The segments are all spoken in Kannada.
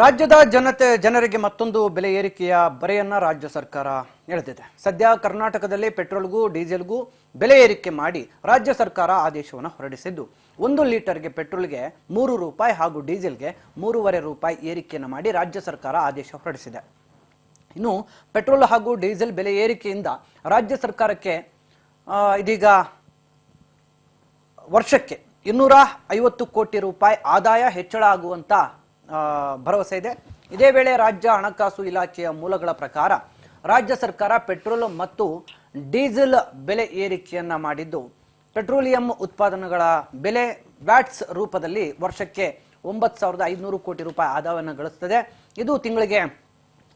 ರಾಜ್ಯದ ಜನರಿಗೆ ಮತ್ತೊಂದು ಬೆಲೆ ಏರಿಕೆಯ ಬರೆಯನ್ನ ರಾಜ್ಯ ಸರ್ಕಾರ ಎಳೆದಿದೆ. ಸದ್ಯ ಕರ್ನಾಟಕದಲ್ಲಿ ಪೆಟ್ರೋಲ್ಗೂ ಡೀಸೆಲ್ಗೂ ಬೆಲೆ ಏರಿಕೆ ಮಾಡಿ ರಾಜ್ಯ ಸರ್ಕಾರ ಆದೇಶವನ್ನು ಹೊರಡಿಸಿದ್ದು 1 ಲೀಟರ್ಗೆ ಪೆಟ್ರೋಲ್ಗೆ 3 ರೂಪಾಯಿ ಹಾಗೂ ಡೀಸೆಲ್ಗೆ 3.5 ರೂಪಾಯಿ ಏರಿಕೆಯನ್ನು ಮಾಡಿ ರಾಜ್ಯ ಸರ್ಕಾರ ಆದೇಶ ಹೊರಡಿಸಿದೆ. ಇನ್ನು ಪೆಟ್ರೋಲ್ ಹಾಗೂ ಡೀಸೆಲ್ ಬೆಲೆ ಏರಿಕೆಯಿಂದ ರಾಜ್ಯ ಸರ್ಕಾರಕ್ಕೆ ಇದೀಗ ವರ್ಷಕ್ಕೆ 250 ಕೋಟಿ ರೂಪಾಯಿ ಆದಾಯ ಹೆಚ್ಚಳ ಆಗುವಂತ ಭರವಸೆ ಇದೆ. ಇದೇ ವೇಳೆ ರಾಜ್ಯ ಹಣಕಾಸು ಇಲಾಖೆಯ ಮೂಲಗಳ ಪ್ರಕಾರ ರಾಜ್ಯ ಸರ್ಕಾರ ಪೆಟ್ರೋಲ್ ಮತ್ತು ಡೀಸೆಲ್ ಬೆಲೆ ಏರಿಕೆಯನ್ನ ಮಾಡಿದ್ದು ಪೆಟ್ರೋಲಿಯಂ ಉತ್ಪಾದನೆಗಳ ಬೆಲೆ ವ್ಯಾಟ್ಸ್ ರೂಪದಲ್ಲಿ ವರ್ಷಕ್ಕೆ 9,500 ಕೋಟಿ ರೂಪಾಯಿ ಆದಾಯವನ್ನು ಗಳಿಸುತ್ತದೆ. ಇದು ತಿಂಗಳಿಗೆ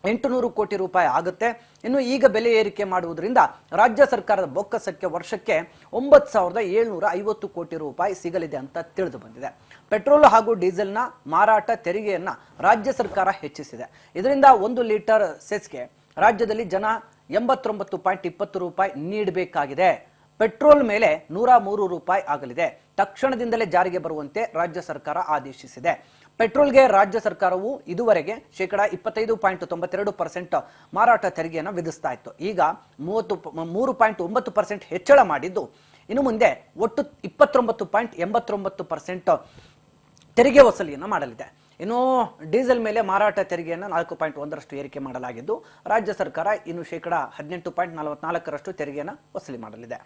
800 ಕೋಟಿ ರೂಪಾಯಿ ಆಗುತ್ತೆ. ಇನ್ನು ಈಗ ಬೆಲೆ ಏರಿಕೆ ಮಾಡುವುದರಿಂದ ರಾಜ್ಯ ಸರ್ಕಾರದ ಬೊಕ್ಕಸಕ್ಕೆ ವರ್ಷಕ್ಕೆ 9,750 ಕೋಟಿ ರೂಪಾಯಿ ಸಿಗಲಿದೆ ಅಂತ ತಿಳಿದು ಬಂದಿದೆ. ಪೆಟ್ರೋಲ್ ಹಾಗೂ ಡೀಸೆಲ್ನ ಮಾರಾಟ ತೆರಿಗೆಯನ್ನ ರಾಜ್ಯ ಸರ್ಕಾರ ಹೆಚ್ಚಿಸಿದೆ. ಇದರಿಂದ 1 ಲೀಟರ್ ಸೆಸ್ಗೆ ರಾಜ್ಯದಲ್ಲಿ ಜನ 89.20 ರೂಪಾಯಿ ನೀಡಬೇಕಾಗಿದೆ. ಪೆಟ್ರೋಲ್ ಮೇಲೆ 103 ರೂಪಾಯಿ ಆಗಲಿದೆ. ತಕ್ಷಣದಿಂದಲೇ ಜಾರಿಗೆ ಬರುವಂತೆ ರಾಜ್ಯ ಸರ್ಕಾರ ಆದೇಶಿಸಿದೆ. ಪೆಟ್ರೋಲ್ಗೆ ರಾಜ್ಯ ಸರ್ಕಾರವು ಇದುವರೆಗೆ ಶೇಕಡಾ 25.92% ಮಾರಾಟ ತೆರಿಗೆಯನ್ನು ವಿಧಿಸ್ತಾ ಇತ್ತು. ಈಗ 3.9% ಹೆಚ್ಚಳ ಮಾಡಿದ್ದು ಇನ್ನು ಮುಂದೆ ಒಟ್ಟು 29.89% ತೆರಿಗೆ ವಸೂಲಿಯನ್ನು ಮಾಡಲಿದೆ. ಇನ್ನು ಡೀಸೆಲ್ ಮೇಲೆ ಮಾರಾಟ ತೆರಿಗೆಯನ್ನು 4.1% ಏರಿಕೆ ಮಾಡಲಾಗಿದ್ದು ರಾಜ್ಯ ಸರ್ಕಾರ ಇನ್ನು ಶೇಕಡಾ 18.44% ತೆರಿಗೆಯನ್ನು ವಸೂಲಿ ಮಾಡಲಿದೆ.